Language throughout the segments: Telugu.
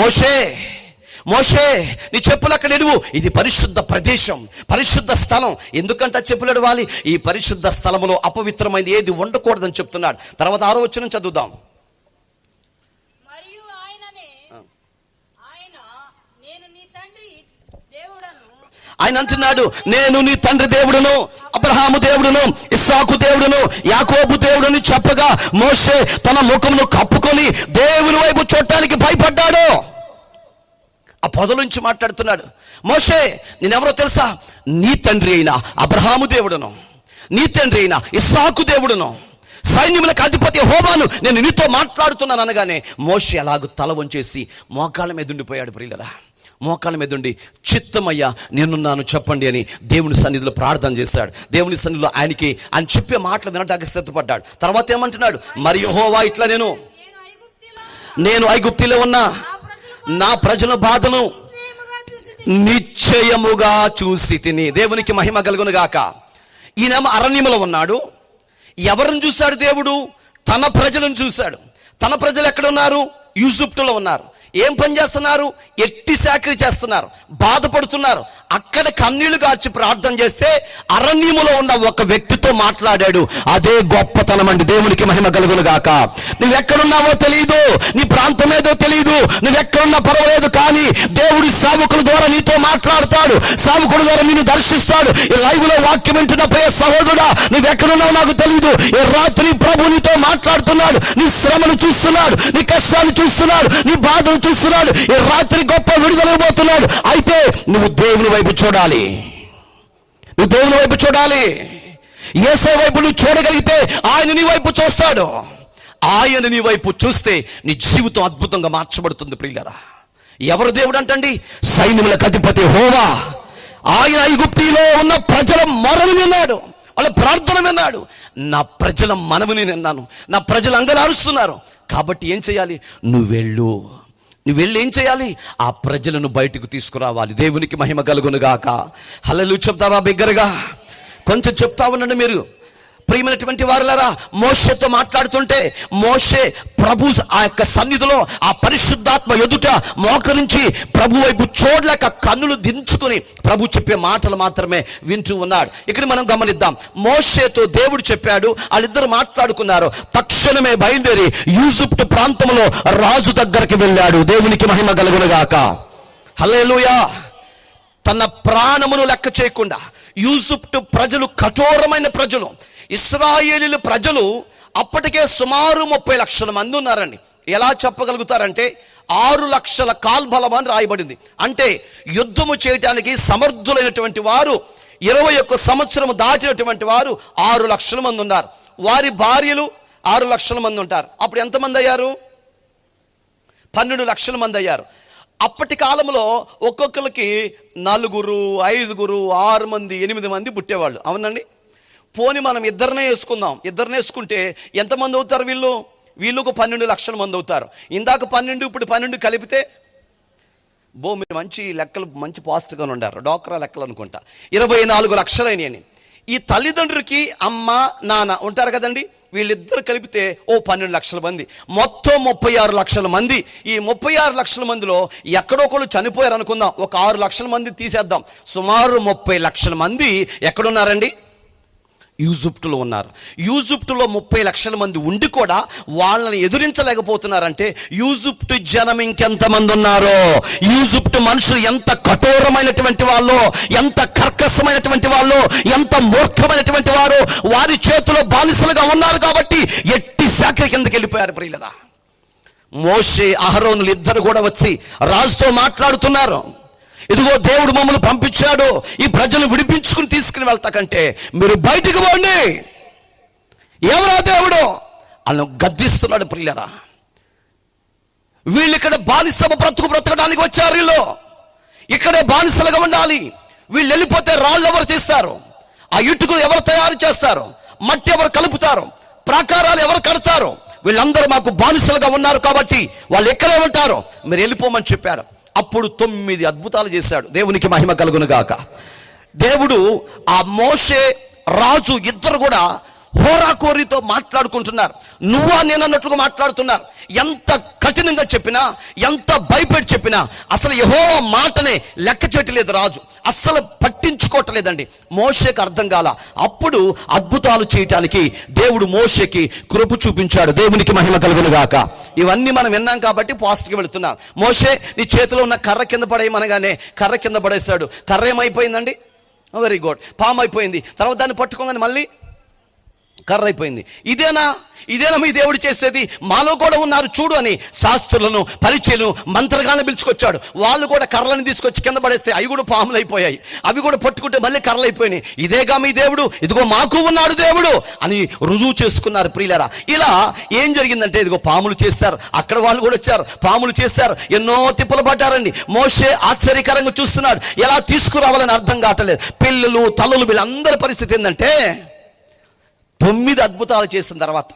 మోషే మోషే నీ చెప్పులు అక్కడ ఎడువు, ఇది పరిశుద్ధ ప్రదేశం, పరిశుద్ధ స్థలం. ఎందుకంటే చెప్పులు ఎడవాలి? ఈ పరిశుద్ధ స్థలంలో అపవిత్రమైనది ఏది ఉండకూడదని చెప్తున్నాడు. తర్వాత 6వ వచనం చదువుదాం. ఆయన అంటున్నాడు, నేను నీ తండ్రి దేవుడును, అబ్రహాము దేవుడును, ఇస్సాకు దేవుడును, యాకోబు దేవుడుని చెప్పగా మోషే తన ముఖమును కప్పుకొని దేవుని వైపు చూడటానికి భయపడ్డాడు. ఆ పొద నుంచి మాట్లాడుతున్నాడు. మోషే, నేనెవరో తెలుసా? నీ తండ్రి అయిన అబ్రహాము దేవుడును, నీ తండ్రి అయిన ఇస్సాకు దేవుడును, సైన్యములకు అధిపతి యెహోవాను నేను నీతో మాట్లాడుతున్నాను అనగానే మోషే అలాగూ తల వంచేసి మోకాళ్ళ మీద ఉండిపోయాడు. ప్రియులరా, మోకాళ్ళ మీద ఉండి చిత్తమయ్యా నేనున్నాను చెప్పండి అని దేవుని సన్నిధిలో ప్రార్థన చేశాడు. దేవుని సన్నిధిలో ఆయన చెప్పే మాటలు వినడానికి సిద్ధపడ్డాడు. తర్వాత ఏమంటున్నాడు? మరి యెహోవా ఇట్లా, నేను ఐగుప్తిలో ఉన్నా నా ప్రజల బాధను నిశ్చయముగా చూసి తిని. దేవునికి మహిమ కలుగును గాక. ఈయనేమో అరణ్యములో ఉన్నాడు. ఎవరిని చూశాడు దేవుడు? తన ప్రజలను చూశాడు. తన ప్రజలు ఎక్కడ ఉన్నారు? ఈజిప్టులో ఉన్నారు. ఏం పని చేస్తున్నారు? ఎట్టి చాకిరీ చేస్తున్నారు, బాధపడుతున్నారు. అక్కడ కన్నీళ్లు గార్చి ప్రార్థన చేస్తే అరణ్యములో ఉన్న ఒక వ్యక్తితో మాట్లాడాడు. అదే గొప్పతనం అండి. దేవునికి మహిమ కలుగును గాక. నువ్వెక్కడున్నావో తెలియదు, నీ ప్రాంతం ఏదో తెలియదు, నువ్వెక్కడున్నా పర్వాలేదు, కానీ దేవుడి సేవకుల ద్వారా నీతో మాట్లాడతాడు, సేవకుల ద్వారా నిన్ను దర్శిస్తాడు. ఈ లైవ్ లో వాక్యం వింటున్న ప్రియ సహోదరుడా, నువ్వెక్కడున్నావు నాకు తెలియదు, ఈ రాత్రి ప్రభు నీతో మాట్లాడుతున్నాడు. నీ శ్రమను చూస్తున్నాడు, నీ కష్టాలు చూస్తున్నాడు, నీ బాధలు చూస్తున్నాడు. ఈ రాత్రి గొప్ప విడుదలైపోతున్నాడు. అయితే నువ్వు దేవుని వైపు చూడాలి, నువ్వు దేవుని వైపు చూడాలి. యేసే వైపు నువ్వు చూడగలిగితే ఆయన నీ వైపు చూస్తాడు. ఆయన నీ వైపు చూస్తే నీ జీవితం అద్భుతంగా మార్చబడుతుంది. ప్రియులరా, ఎవరు దేవుడు అంటండి? సైన్యములకు అధిపతి యెహోవా. ఆయన ఐగుప్తిలో ఉన్న ప్రజల మొరను విన్నాడు, వాళ్ళ ప్రార్థన విన్నాడు. నా ప్రజల మనవిని విన్నాను, నా ప్రజలు అంగలారుస్తున్నారు. కాబట్టి ఏం చేయాలి? నువ్వు వెళ్ళి ఏం చేయాలి? ఆ ప్రజలను బయటకు తీసుకురావాలి. దేవునికి మహిమ కలుగును గాక. హల్లెలూయా చెప్తావా బిగ్గరగా? కొంచెం చెప్తా ఉండండి మీరు. ప్రియమైనటువంటి వారులారా, మోషేతో మాట్లాడుతుంటే మోషే ప్రభు ఆ యొక్క సన్నిధిలో ఆ పరిశుద్ధాత్మ ఎదుట మోకరించి ప్రభు వైపు చూడలేక కన్నులు దించుకుని ప్రభు చెప్పే మాటలు మాత్రమే వింటూ ఉన్నాడు. ఇక్కడ మనం గమనిద్దాం. మోషేతో దేవుడు చెప్పాడు, వాళ్ళిద్దరు మాట్లాడుకున్నారు. తక్షణమే బయలుదేరి ఈజిప్ట్ ప్రాంతంలో రాజు దగ్గరికి వెళ్ళాడు. దేవునికి మహిమ కలుగును గాక. హల్లెలూయా. తన ప్రాణమును లెక్క చేయకుండా ఈజిప్ట్ ప్రజలు కఠోరమైన ప్రజలు. ఇశ్రాయేలీయుల ప్రజలు అప్పటికే సుమారు 30 లక్షల మంది ఉన్నారండి. ఎలా చెప్పగలుగుతారంటే 6 లక్షల కాల్బలం అని రాయబడింది. అంటే యుద్ధము చేయటానికి సమర్థులైనటువంటి వారు 21 సంవత్సరం దాటినటువంటి వారు 6 లక్షల మంది ఉన్నారు. వారి భార్యలు 6 లక్షల మంది ఉంటారు. అప్పుడు ఎంతమంది అయ్యారు? 12 లక్షల మంది అయ్యారు. అప్పటి కాలంలో ఒక్కొక్కరికి 4, 5, 6 మంది, 8 మంది పుట్టేవాళ్ళు. అవునండి. పోని మనం ఇద్దరినే వేసుకుందాం. ఇద్దరిని వేసుకుంటే ఎంతమంది అవుతారు? వీళ్ళకు 12 లక్షల మంది అవుతారు. ఇందాక 12, ఇప్పుడు 12 కలిపితే మీరు మంచి లెక్కలు, మంచి పాస్ట్గా ఉండారు, డాక్రా లెక్కలు అనుకుంటా, 24 లక్షలైనని. ఈ తల్లిదండ్రులకి అమ్మ నాన్న ఉంటారు కదండి, వీళ్ళిద్దరు కలిపితే 12 లక్షల మంది. మొత్తం 36 లక్షల మంది. ఈ 36 లక్షల మందిలో ఎక్కడొకళ్ళు చనిపోయారు అనుకుందాం, ఒక 6 లక్షల మంది తీసేద్దాం. సుమారు 30 లక్షల మంది ఎక్కడున్నారండి? ఈజిప్టులో ఉన్నారు. ఈజిప్టులో 30 లక్షల మంది ఉండి కూడా వాళ్ళని ఎదురించలేకపోతున్నారంటే ఈజిప్టు జనం ఇంకెంతమంది ఉన్నారో, ఈజిప్టు మనుషులు ఎంత కఠోరమైనటువంటి వాళ్ళు, ఎంత కర్కశమైనటువంటి వాళ్ళు, ఎంత మూర్ఖమైనటువంటి వారు, వారి చేతిలో బానిసలుగా ఉన్నారు. కాబట్టి ఎట్టి శాఖ కిందకి వెళ్ళిపోయారు. ప్రియులరా, మోషే అహరోనులు ఇద్దరు కూడా వచ్చి రాజుతో మాట్లాడుతున్నారు. ఇదిగో దేవుడు మమ్మల్ని పంపించాడు, ఈ ప్రజలు విడిపించుకుని తీసుకుని వెళ్తా కంటే మీరు బయటికి పోండి. ఎవరో దేవుడు వాళ్ళను గద్దిస్తున్నాడు. ప్రియులరా, వీళ్ళు ఇక్కడ బానిస బ్రతకడానికి వచ్చారు. వీళ్ళు ఇక్కడే బానిసలుగా ఉండాలి. వీళ్ళు వెళ్ళిపోతే రాళ్ళు ఎవరు తీస్తారు? ఆ ఇటుకలు ఎవరు తయారు చేస్తారు? మట్టి ఎవరు కలుపుతారు? ప్రాకారాలు ఎవరు కడతారు? వీళ్ళందరూ మాకు బానిసలుగా ఉన్నారు కాబట్టి వాళ్ళు ఎక్కడే ఉంటారు, మీరు వెళ్ళిపోమని చెప్పారు. అప్పుడు 9 అద్భుతాలు చేశాడు. దేవునికి మహిమ కలుగును గాక. దేవుడు ఆ మోషే రాజు ఇద్దరు కూడా హోరాకోరితో మాట్లాడుకుంటున్నారు. నువ్వా నేను అన్నట్లుగా మాట్లాడుతున్నారు. ఎంత కఠినంగా చెప్పినా, ఎంత భయపెట్టి చెప్పినా అసలు యెహోవా మాటనే లెక్క చేయట్లేదు రాజు, అస్సలు పట్టించుకోవట్లేదండి. మోషేకి అర్థం కాల. అప్పుడు అద్భుతాలు చేయటానికి దేవుడు మోషేకి కృప చూపించాడు. దేవునికి మహిమ కలుగును గాక. ఇవన్నీ మనం విన్నాం కాబట్టి పాజిటివ్గా వెళుతున్నాం. మోషే నీ చేతిలో ఉన్న కర్ర కింద పడేయమనగానే కర్ర కింద పడేశాడు. కర్ర ఏమైపోయిందండి? వెరీ గుడ్, పాము అయిపోయింది. తర్వాత దాన్ని పట్టుకోగానే మళ్ళీ కర్ర అయిపోయింది. ఇదేనా మీ దేవుడు చేసేది? మాలో కూడా ఉన్నారు చూడు అని శాస్త్రులను, పరిచయులను, మంత్రగాలను పిలుచుకొచ్చాడు. వాళ్ళు కూడా కర్రలను తీసుకొచ్చి కింద పడేస్తే అవి కూడా పాములు అయిపోయాయి. అవి కూడా పట్టుకుంటే మళ్ళీ కర్రలు అయిపోయినాయి. ఇదేగా మీ దేవుడు, ఇదిగో మాకు ఉన్నాడు దేవుడు అని రుజువు చేసుకున్నారు ప్రియులారా. ఇలా ఏం జరిగిందంటే, ఇదిగో పాములు చేశారు, అక్కడ వాళ్ళు కూడా వచ్చారు, పాములు చేశారు, ఎన్నో తిప్పలు పడ్డారండి. మోషే ఆశ్చర్యకరంగా చూస్తున్నాడు, ఎలా తీసుకురావాలని అర్థం కావట్లేదు. పిల్లలు, తల్లులు, వీళ్ళందరి పరిస్థితి ఏంటంటే, 9 అద్భుతాలు చేసిన తర్వాత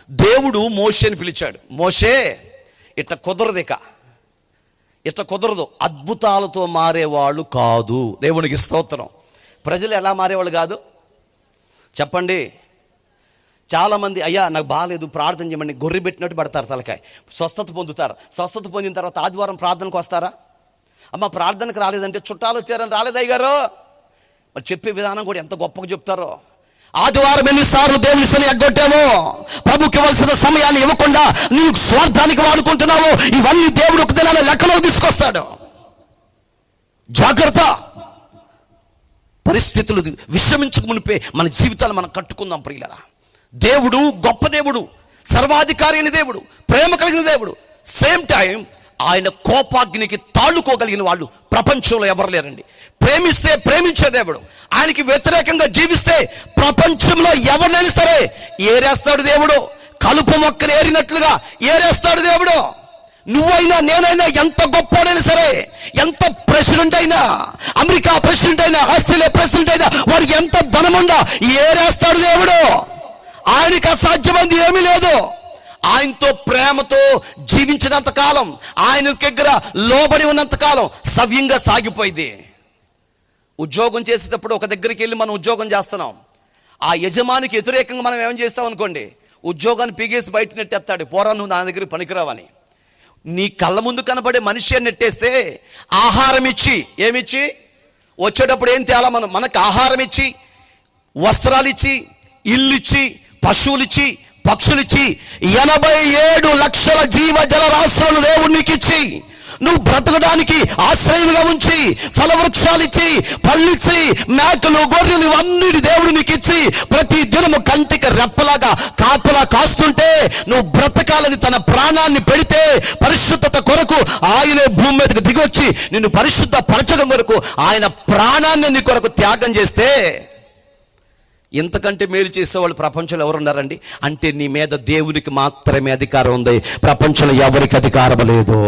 దేవుడు మోషేని పిలిచాడు. మోషే, ఇట్లా కుదరదు, అద్భుతాలతో మారేవాళ్ళు కాదు. దేవునికి స్తోత్రం. ప్రజలు ఎలా మారేవాళ్ళు కాదు చెప్పండి? చాలామంది, అయ్యా నాకు బాగాలేదు ప్రార్థన చేయమండి, గొర్రె పెట్టినట్టు పడతారు తలకాయ, స్వస్థత పొందుతారు. స్వస్థత పొందిన తర్వాత ఆదివారం ప్రార్థనకు వస్తారా? అమ్మ ప్రార్థనకు రాలేదంటే చుట్టాలు వచ్చారని రాలేదయ్య గారు. మరి చెప్పే విధానం కూడా ఎంత గొప్పగా చెప్తారో. ఆదివారం ఎన్నిసార్లు దేవుని సన్ని ఎగ్గొట్టావో, ప్రభుకి ఇవ్వాల్సిన సమయాన్ని ఇవ్వకుండా నీవు స్వార్థానికి వాడుకుంటున్నావు. ఇవన్నీ దేవుడు ఒక దినాన లెక్కలో తీసుకొస్తాడు. జాగ్రత్త. పరిస్థితులు విషమించక మునిపే మన జీవితాలు మనం కట్టుకుందాం ప్రియులారా. దేవుడు గొప్ప దేవుడు, సర్వాధికారి అయిన దేవుడు, ప్రేమ కలిగిన దేవుడు. సేమ్ టైం ఆయన కోపాగ్నికి తాళుకోగలిగిన వాళ్ళు ప్రపంచంలో ఎవరు లేరండి. ప్రేమిస్తే ప్రేమించే దేవుడు, ఆయనకి వ్యతిరేకంగా జీవిస్తే ప్రపంచంలో ఎవరినైనా సరే ఏరేస్తాడు దేవుడు. కలుపు మొక్కలు ఏరినట్లుగా ఏరేస్తాడు దేవుడు. నువ్వైనా నేనైనా, ఎంత గొప్పనైనా సరే, ఎంత ప్రెసిడెంట్ అయినా, అమెరికా ప్రెసిడెంట్ అయినా, ఆస్ట్రేలియా ప్రెసిడెంట్ అయినా, వాడు ఎంత ధనముండా ఏరేస్తాడు దేవుడు. ఆయనకి అసాధ్యమైంది ఏమీ లేదు. ఆయనతో ప్రేమతో జీవించినంత కాలం, ఆయన దగ్గర లోబడి ఉన్నంత కాలం సవ్యంగా సాగిపోయింది. ఉద్యోగం చేసేటప్పుడు ఒక దగ్గరికి వెళ్ళి మనం ఉద్యోగం చేస్తున్నాం, ఆ యజమానికి వ్యతిరేకంగా మనం ఏం చేస్తాం అనుకోండి, ఉద్యోగాన్ని పీగేసి బయట నెట్టేస్తాడు. పోరా నువ్వు నా దగ్గర పనికిరావని. నీ కళ్ళ ముందు కనబడే మనిషి నెట్టేస్తే ఆహారం ఇచ్చి, ఏమిచ్చి వచ్చేటప్పుడు ఏం తేలా, మనకు ఆహారం ఇచ్చి, వస్త్రాలు ఇచ్చి, ఇల్లు ఇచ్చి, పశువులు ఇచ్చి, పక్షులిచ్చి, 87 లక్షల జీవ జలరాశులను దేవునికి ఇచ్చి, నువ్వు బ్రతకడానికి ఆశ్రయంగా ఉంచి, ఫలవృక్షాలిచ్చి, పళ్ళిచ్చి, మేకలు, గొర్రెలు ఇవన్నీ దేవుడు నీకు ఇచ్చి, ప్రతి దినము కంటికి రెప్పలాగా కాపలా కాస్తుంటే, నువ్వు బ్రతకాలని తన ప్రాణాన్ని పెడితే, పరిశుద్ధత కొరకు ఆయనే భూమి మీదకి దిగొచ్చి నిన్ను పరిశుద్ధ పరచడం కొరకు ఆయన ప్రాణాన్ని నీ కొరకు త్యాగం చేస్తే, ఇంతకంటే మేలు చేసేవాళ్ళు ప్రపంచంలో ఎవరున్నారండి? అంటే నీ మీద దేవునికి మాత్రమే అధికారం ఉంది, ప్రపంచంలో ఎవరికి అధికారం లేదు.